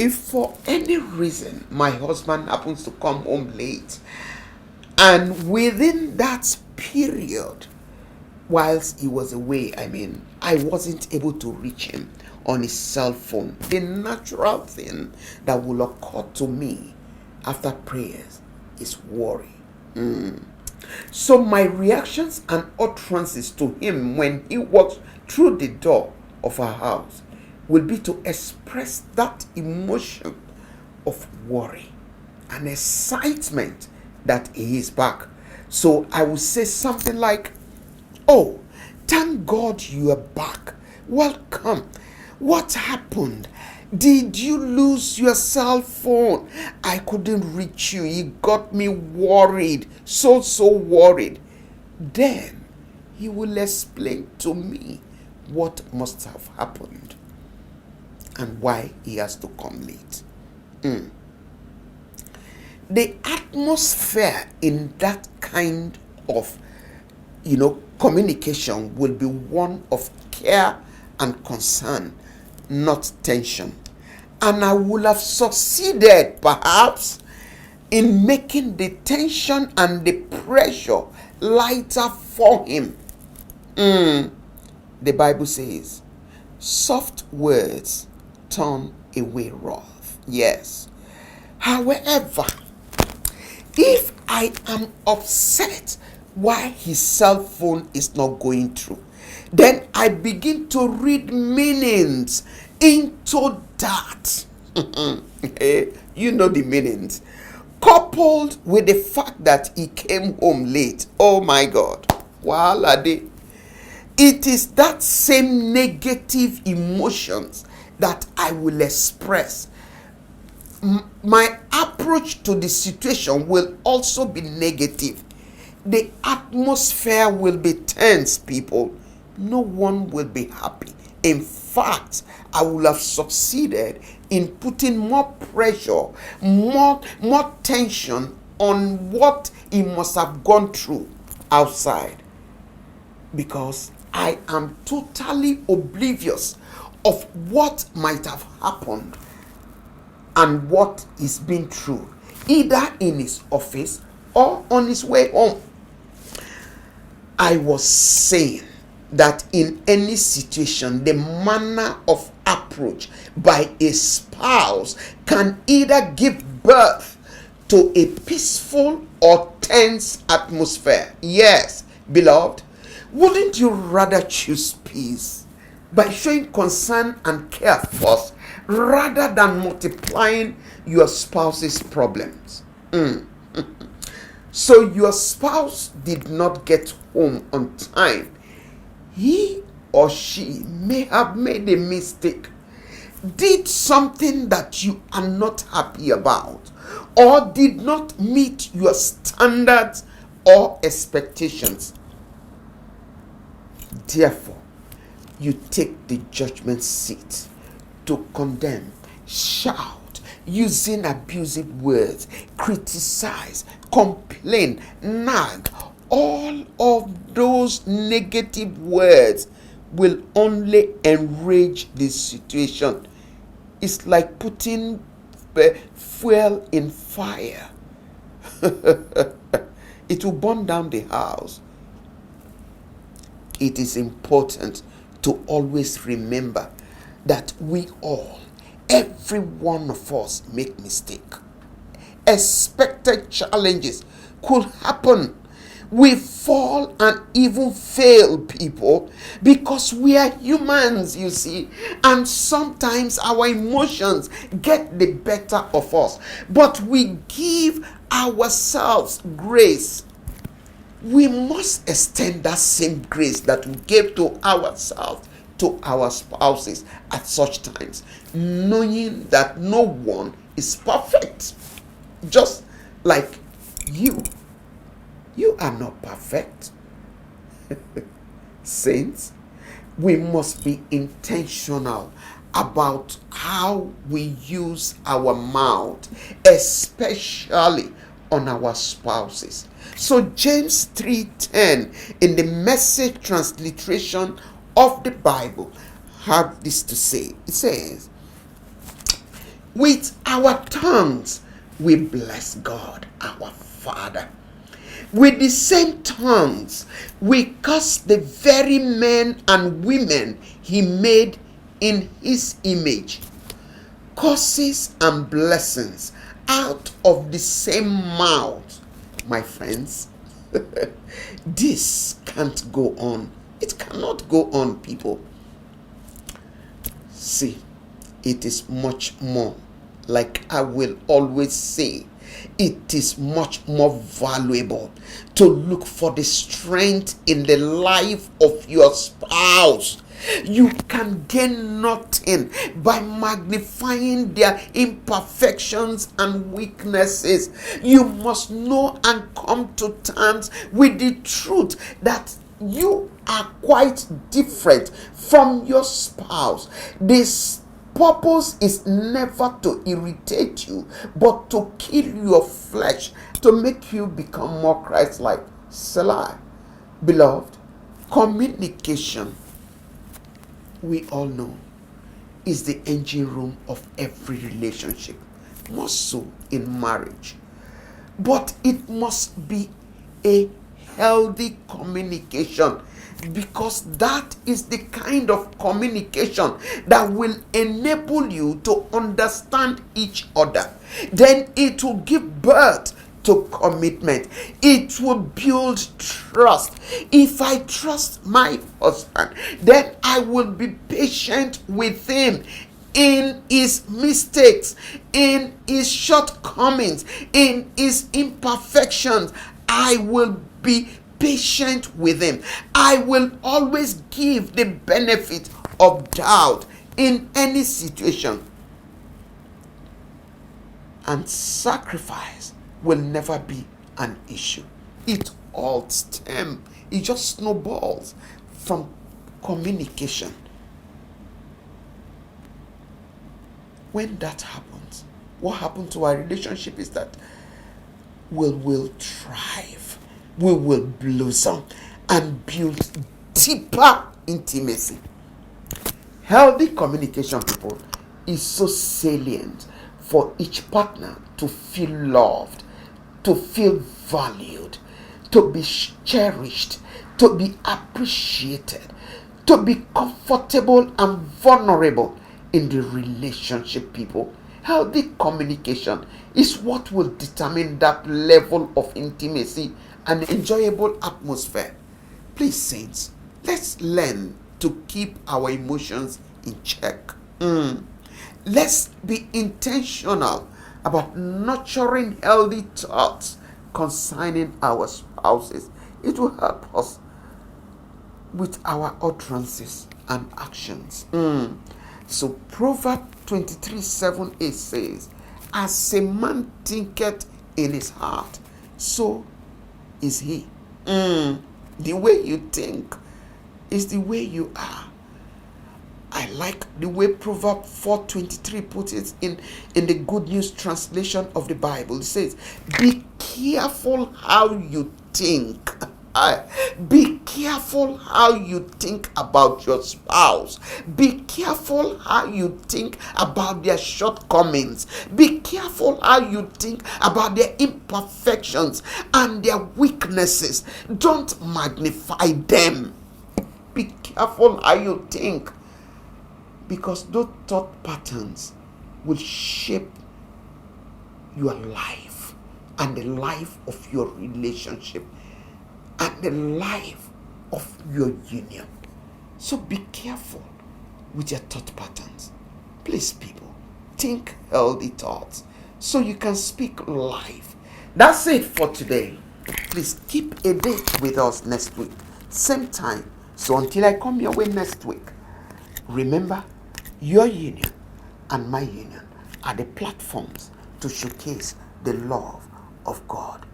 If for any reason my husband happens to come home late, and within that period, whilst he was away, I wasn't able to reach him on his cell phone, the natural thing that will occur to me after prayers is worry. So my reactions and utterances to him when he walks through the door of our house will be to express that emotion of worry and excitement that he is back. So I will say something like, "Oh, thank God you are back. Welcome. What happened? Did you lose your cell phone? I couldn't reach you. It got me worried. So worried." Then he will explain to me what must have happened and why he has to come late. The atmosphere in that kind of communication will be one of care and concern, not tension. And I would have succeeded perhaps in making the tension and the pressure lighter for him. The Bible says, soft words turn away wrath. Yes. However, if I am upset why his cell phone is not going through, then I begin to read meanings into that. You know the meanings. Coupled with the fact that he came home late. Oh my God. It is that same negative emotions that I will express. My approach to the situation will also be negative. The atmosphere will be tense, people. No one will be happy. In fact, I will have succeeded in putting more pressure, more tension on what he must have gone through outside, because I am totally oblivious of what might have happened and what he's been through, either in his office or on his way home. I was saying that in any situation, the manner of approach by a spouse can either give birth to a peaceful or tense atmosphere. Yes, beloved, wouldn't you rather choose peace by showing concern and care first, rather than multiplying your spouse's problems? So your spouse did not get home on time. He or she may have made a mistake, did something that you are not happy about, or did not meet your standards or expectations. Therefore, you take the judgment seat to condemn, shout, using abusive words, criticize, complain, nag. All of those negative words will only enrage the situation. It's like putting fuel in fire. It will burn down the house. It is important to always remember that we all, every one of us, make mistakes. Expected challenges could happen. We fall and even fail, people, because we are humans, you see, and sometimes our emotions get the better of us, but we give ourselves grace. We must extend that same grace that we gave to ourselves to our spouses at such times, knowing that no one is perfect. Just like you are not perfect. Saints, we must be intentional about how we use our mouth, especially on our spouses. So James 3:10 in the Message transliteration of the Bible have this to say. It says, With our tongues, we bless God, our Father. With the same tongues, we curse the very men and women He made in His image. Curses and blessings out of the same mouth. My friends, this can't go on. It cannot go on, people. See, it is much more, like I will always say, it is much more valuable to look for the strength in the life of your spouse. You can gain nothing by magnifying their imperfections and weaknesses. You must know and come to terms with the truth that you are quite different from your spouse. This purpose is never to irritate you, but to kill your flesh, to make you become more Christ-like. Selah. Beloved, communication, we all know, is the engine room of every relationship, more so in marriage. But it must be a healthy communication, because that is the kind of communication that will enable you to understand each other. Then it will give birth to commitment. It will build trust. If I trust my husband, then I will be patient with him in his mistakes, in his shortcomings, in his imperfections. I will be patient with him. I will always give the benefit of doubt in any situation. And sacrifice will never be an issue. It all stems, it just snowballs from communication. When that happens, what happens to our relationship is that we will thrive, we will blossom and build deeper intimacy. Healthy communication, people, is so salient for each partner to feel loved, to feel valued, to be cherished, to be appreciated, to be comfortable and vulnerable in the relationship, people. Healthy communication is what will determine that level of intimacy and enjoyable atmosphere. Please, saints, let's learn to keep our emotions in check. Let's be intentional about nurturing healthy thoughts concerning our spouses. It will help us with our utterances and actions. So Proverbs 23:7-8 says, as a man thinketh in his heart, so is he. The way you think is the way you are. I like the way Proverbs 4:23 puts it in the Good News translation of the Bible. It says, be careful how you think. Be careful how you think about your spouse. Be careful how you think about their shortcomings. Be careful how you think about their imperfections and their weaknesses. Don't magnify them. Be careful how you think, because those thought patterns will shape your life and the life of your relationship and the life of your union. So be careful with your thought patterns. Please, people, think healthy thoughts so you can speak life. That's it for today. Please keep a date with us next week, same time. So until I come your way next week, remember, your union and my union are the platforms to showcase the love of God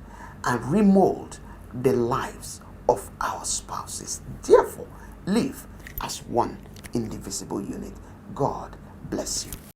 and remold the lives of our spouses. Therefore, live as one indivisible unit. God bless you.